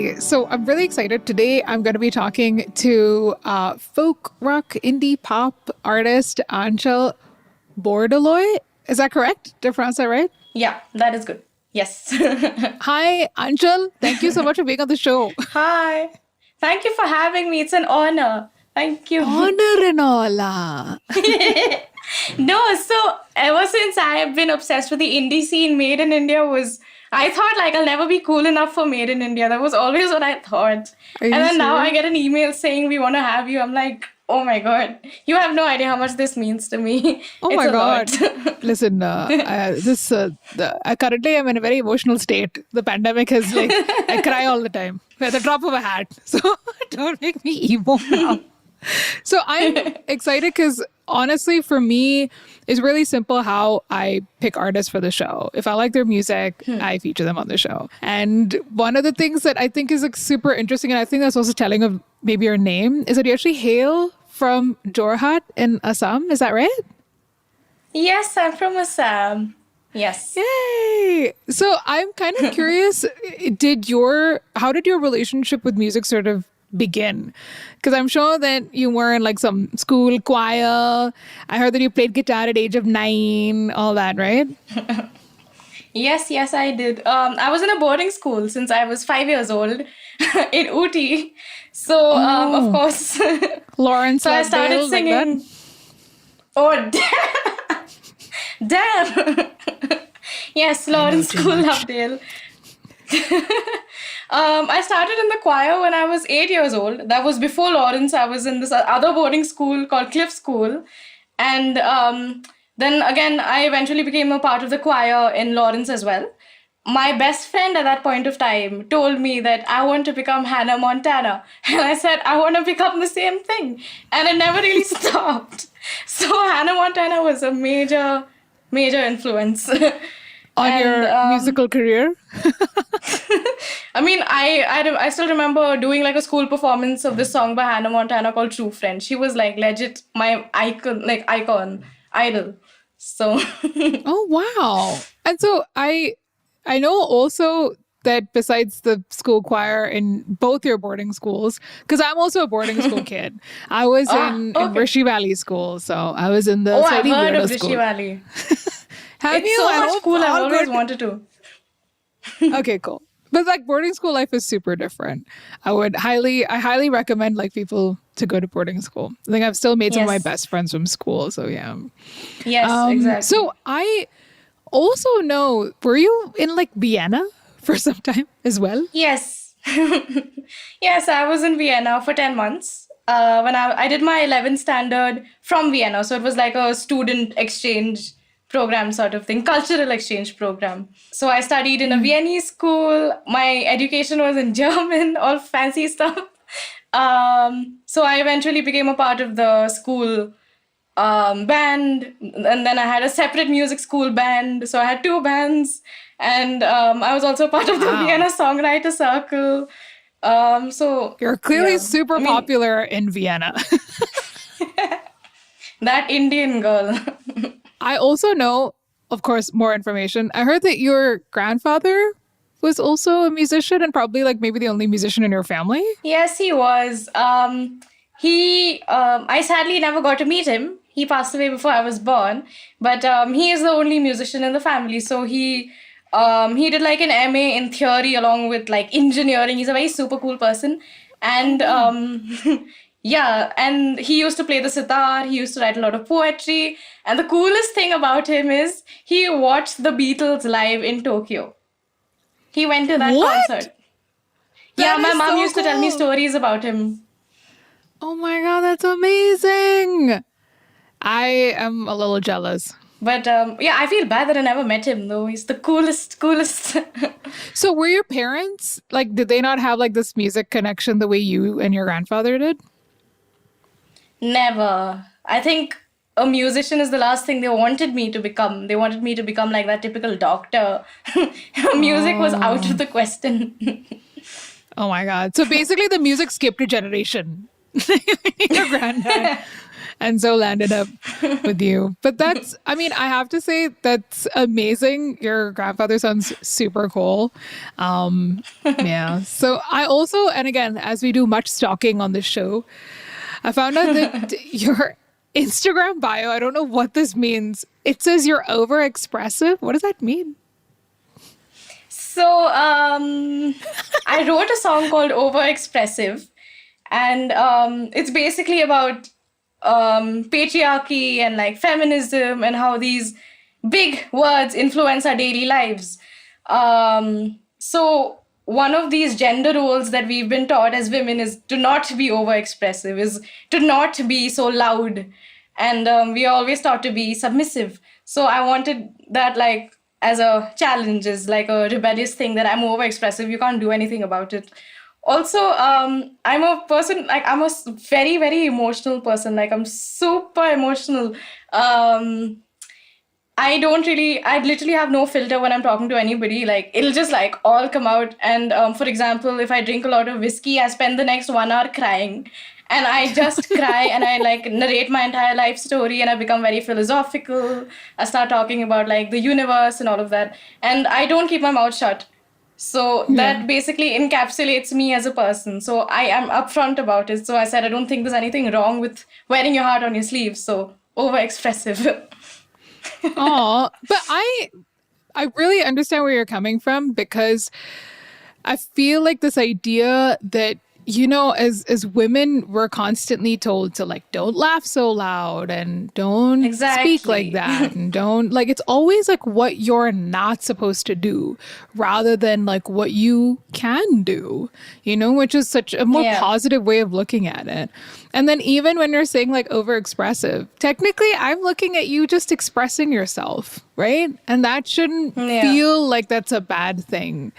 Hey, so I'm really excited. Today I'm going to be talking to folk rock indie pop artist Aanchal Bordoloi. Is that correct? Did I pronounce that right? Yeah, that is good. Yes. Hi, Aanchal. Thank you so much for being on the show. Hi. Thank you for having me. It's an honor. Thank you. Honor and all. Ah. No, so ever since I have been obsessed with the indie scene, Made in India was. I thought like I'll never be cool enough for Made in India. That was always what I thought. Are And you then now I serious? get an email saying we want to have you. I'm like, oh my God. You have no idea how much this means to me. Oh It's my a lot. God. Listen, currently I'm in a very emotional state. The pandemic has I cry all the time at the drop of a hat. So don't make me emo now. So I'm excited because honestly, for me, it's really simple how I pick artists for the show. If I like their music, I feature them on the show. And one of the things that I think is super interesting, and I think that's also telling of maybe your name, is that you actually hail from Jorhat in Assam. Is that right? Yes, I'm from Assam. Yes. Yay! So I'm kind of curious, how did your relationship with music sort of begin? Because I'm sure that you were in like some school choir. I heard that you played guitar at age of 9, all that, right? Yes, I did. I was in a boarding school since I was 5 years old in Ooty. So, of Oh, course, Lawrence so I started Lovedale, like that? singing. Oh, damn! Yes, I know Lawrence too School, much. Lovedale. I started in the choir when I was 8 years old. That was before Lawrence. I was in this other boarding school called Cliff School. And then again, I eventually became a part of the choir in Lawrence as well. My best friend at that point of time told me that I want to become Hannah Montana. And I said, I want to become the same thing. And it never really stopped. So Hannah Montana was a major influence. On And your musical career? I mean, I still remember doing like a school performance of this song by Hannah Montana called True Friend. She was like legit my icon, idol. So Oh, wow. And so I know also that besides the school choir in both your boarding schools, because I'm also a boarding school kid. I was in okay. Rishi Valley School, so I was in the Oh, I've slightly heard weirder of Rishi school. Valley. Have It's you? so I much hope cool. I've all always good. wanted to. Okay, cool. But like boarding school life is super different. I highly recommend like people to go to boarding school. I think I've still made some of my Yes. best friends from school, so yeah. Yes, exactly. So I also know, were you in like Vienna for some time as well? Yes. Yes, I was in Vienna for 10 months. When I did my 11th standard from Vienna. So it was like a student exchange program sort of thing, cultural exchange program. So I studied in a Viennese school. My education was in German, all fancy stuff. So I eventually became a part of the school band, and then I had a separate music school band. So I had two bands, and I was also part of the Wow. Vienna Songwriter Circle. So You're clearly yeah, super I mean popular in Vienna. that Indian girl. I also know, of course, more information. I heard that your grandfather was also a musician and probably like maybe the only musician in your family. Yes, he was. I sadly never got to meet him. He passed away before I was born, but he is the only musician in the family. So he did like an MA in theory along with like engineering. He's a very super cool person, Oh, and wow. yeah, and he used to play the sitar. He used to write a lot of poetry, and the coolest thing about him is he watched the Beatles live in Tokyo. He went to that What? concert. Yeah, That my is mom so used to tell me cool. stories about him. Oh my God, that's amazing. I am a little jealous. But yeah, I feel bad that I never met him though. He's the coolest. So were your parents like, did they not have like this music connection the way you and your grandfather did? Never. I think a musician is the last thing they wanted me to become. They wanted me to become like that typical doctor. Music was out Oh, of the question. oh my God. So basically the music skipped a generation. your granddad. And so landed up with you. But I have to say, that's amazing. Your grandfather sounds super cool. Yeah. So I also, and again, as we do much stalking on this show, I found out that your Instagram bio, I don't know what this means. It says you're overexpressive. What does that mean? So I wrote a song called Overexpressive, and it's basically about patriarchy and like feminism and how these big words influence our daily lives. So one of these gender roles that we've been taught as women is to not be overexpressive, is to not be so loud. And we are always taught to be submissive. So I wanted that like as a challenge, is like a rebellious thing, that I'm overexpressive. You can't do anything about it. Also, I'm a person, like I'm a very, very emotional person. Like I'm super emotional. I literally have no filter when I'm talking to anybody. Like it'll just like all come out. And for example, if I drink a lot of whiskey, I spend the next 1 hour crying. And I just cry and I like narrate my entire life story, and I become very philosophical. I start talking about like the universe and all of that. And I don't keep my mouth shut. So that basically encapsulates me as a person. So I am upfront about it. So I said, I don't think there's anything wrong with wearing your heart on your sleeve. So overexpressive. Oh, but I really understand where you're coming from, because I feel like this idea that, as women, we're constantly told to like, don't laugh so loud and don't speak like that. And don't like, it's always like what you're not supposed to do rather than like what you can do, which is such a more positive way of looking at it. And then even when you're saying like overexpressive, technically I'm looking at you just expressing yourself, right? And that shouldn't feel like that's a bad thing.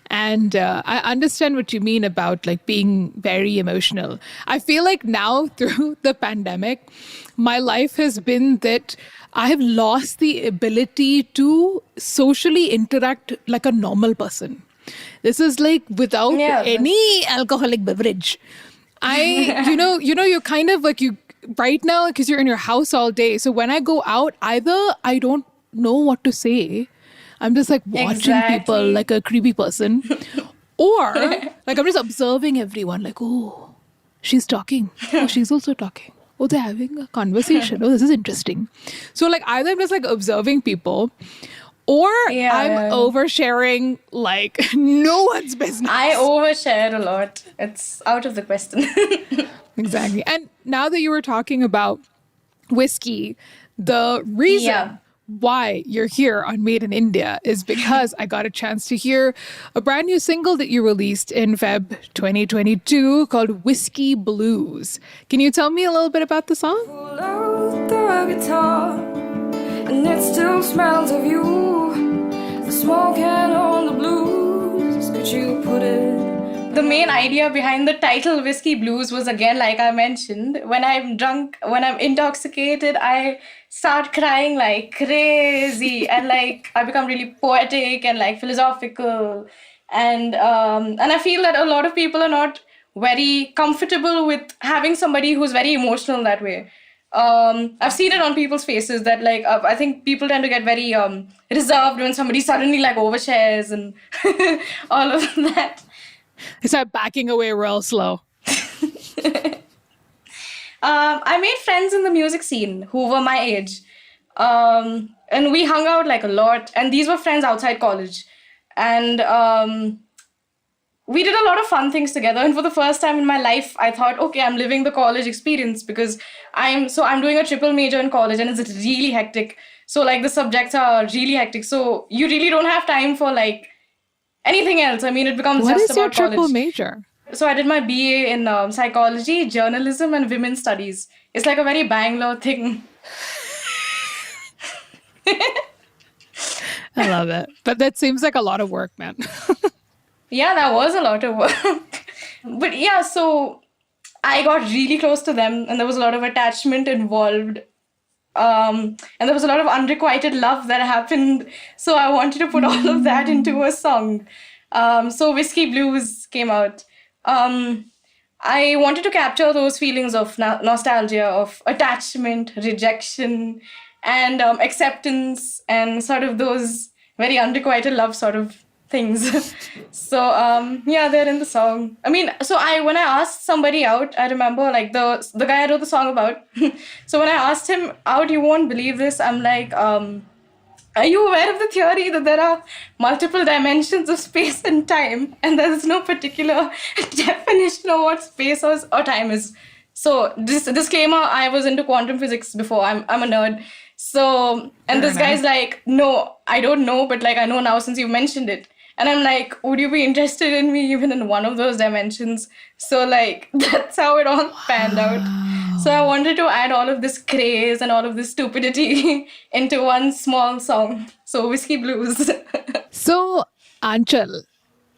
And I understand what you mean about like being very emotional. I feel like now through the pandemic, my life has been that I have lost the ability to socially interact like a normal person. This is like without any alcoholic beverage. You're kind of like right now, because you're in your house all day. So when I go out, either I don't know what to say, I'm just like watching people like a creepy person, or like I'm just observing everyone like, oh, she's talking. Oh, she's also talking. Oh, they're having a conversation. Oh, this is interesting. So like either I'm just like observing people, or I'm oversharing like no one's business. I overshare a lot. It's out of the question. Exactly. And now that you were talking about whiskey, the reason why you're here on Made in India is because I got a chance to hear a brand new single that you released in Feb 2022 called Whiskey Blues. Can you tell me a little bit about the song? Pull out the guitar, and it still smells of you. The smoke and on the blues. Could you put it? The main idea behind the title Whiskey Blues was, again, like I mentioned, when I'm drunk, when I'm intoxicated, I start crying like crazy, and like I become really poetic and like philosophical, and I feel that a lot of people are not very comfortable with having somebody who's very emotional that way. I've seen it on people's faces that like I think people tend to get very reserved when somebody suddenly like overshares and all of that. They start backing away real slow. I made friends in the music scene who were my age. And we hung out like a lot. And these were friends outside college. And we did a lot of fun things together. And for the first time in my life, I thought, okay, I'm living the college experience, because I'm doing a triple major in college, and it's really hectic. So like the subjects are really hectic. So you really don't have time for like anything else. I mean, it becomes what just is your about college. triple major? So I did my BA in psychology, journalism, and women's studies. It's like a very Bangalore thing. I love it. But that seems like a lot of work, man. Yeah, that was a lot of work. But yeah, so I got really close to them, and there was a lot of attachment involved. And there was a lot of unrequited love that happened. So I wanted to put all of that into a song. So Whiskey Blues came out. I wanted to capture those feelings of nostalgia, of attachment, rejection, and acceptance, and sort of those very unrequited love sort of things. So yeah, they're in the song. I mean, so I when I asked somebody out, I remember like the guy I wrote the song about. So when I asked him out, you won't believe this. I'm like, are you aware of the theory that there are multiple dimensions of space and time, and there's no particular definition of what space or time is? So disclaimer: I was into quantum physics before. I'm a nerd. So and this guy's like, no, I don't know, but like I know now since you mentioned it. And I'm like, would you be interested in me even in one of those dimensions? So like that's how it all panned out. So I wanted to add all of this craze and all of this stupidity into one small song. So Whiskey Blues. So, Aanchal,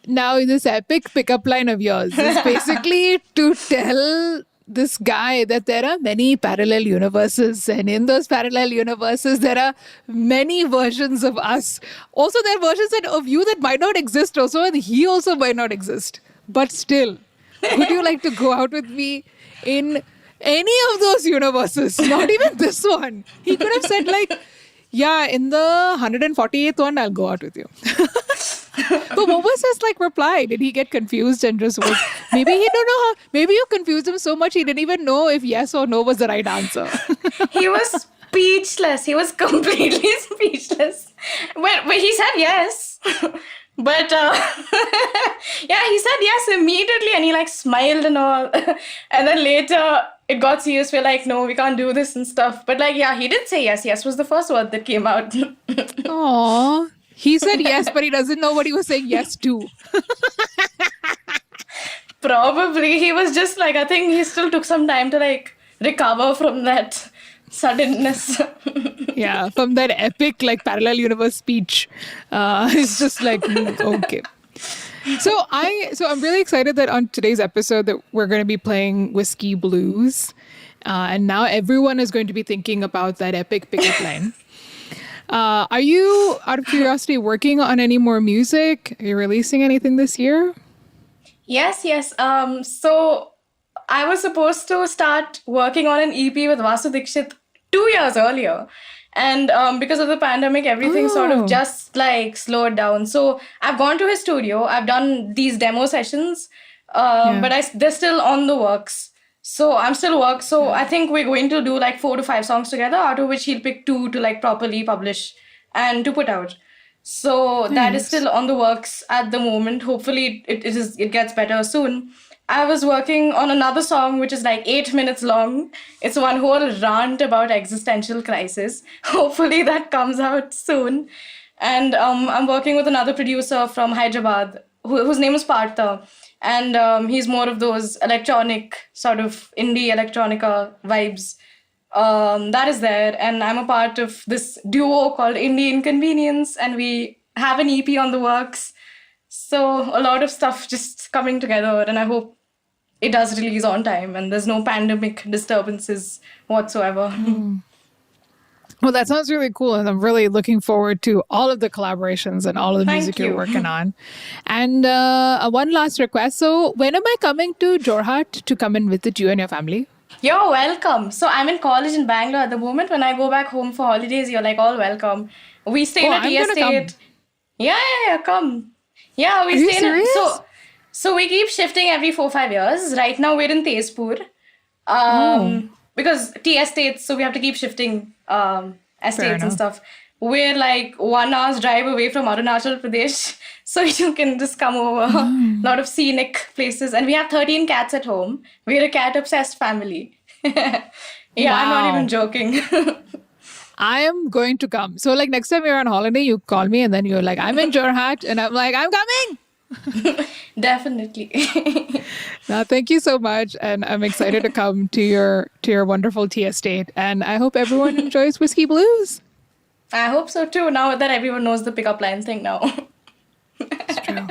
now this epic pickup line of yours is basically to tell this guy that there are many parallel universes, and in those parallel universes there are many versions of us. Also, there are versions of you that might not exist also, and he also might not exist. But still, would you like to go out with me in any of those universes? Not even this one. He could have said like, yeah, in the 148th one, I'll go out with you. But what was his like reply? Did he get confused and just was, maybe he don't know how, maybe you confused him so much he didn't even know if yes or no was the right answer. He was speechless. He was completely speechless. But he said yes. But yeah, he said yes immediately, and he like smiled and all. And then later it got serious. We're like, no, we can't do this and stuff. But like, yeah, he did say yes. Yes was the first word that came out. Aww. He said yes, but he doesn't know what he was saying yes to. Probably. He was just like, I think he still took some time to like recover from that suddenness. Yeah, from that epic like parallel universe speech. It's just like, okay. So I'm really excited that on today's episode that we're going to be playing Whiskey Blues. And now everyone is going to be thinking about that epic pickup line. Are you, out of curiosity, working on any more music? Are you releasing anything this year? Yes. So I was supposed to start working on an EP with Vasu Dikshit 2 years earlier. And because of the pandemic, everything sort of just like slowed down. So I've gone to his studio. I've done these demo sessions, but they're still on the works. So I'm still work. So I think we're going to do like 4 to 5 songs together, out of which he'll pick 2 to like properly publish and to put out. So that is still on the works at the moment. Hopefully it gets better soon. I was working on another song which is like 8 minutes long. It's one whole rant about existential crisis. Hopefully that comes out soon. And I'm working with another producer from Hyderabad whose name is Partha. And he's more of those electronic, sort of indie electronica vibes. That is there. And I'm a part of this duo called Indie Inconvenience. And we have an EP on the works. So a lot of stuff just coming together. And I hope it does release on time. And there's no pandemic disturbances whatsoever. Well, that sounds really cool. And I'm really looking forward to all of the collaborations and all of the music you're working on. And one last request. So when am I coming to Jorhat to come and visit you and your family? You're welcome. So I'm in college in Bangalore at the moment. When I go back home for holidays, you're like all welcome. We stay in a tea estate. Yeah, come. Yeah, we stay in a... So we keep shifting every 4-5 years. Right now we're in Tezpur. Because tea estates, so we have to keep shifting estates and stuff. We're like 1 hour's drive away from Arunachal Pradesh. So you can just come over. A lot of scenic places. And we have 13 cats at home. We're a cat-obsessed family. Yeah, wow. I'm not even joking. I am going to come. So like next time you're on holiday, you call me and then you're like, I'm in Jorhat. And I'm like, I'm coming. Definitely. No, thank you so much. And I'm excited to come to your wonderful tea estate. And I hope everyone enjoys Whiskey Blues. I hope so too, now that everyone knows the pickup line thing now. It's true.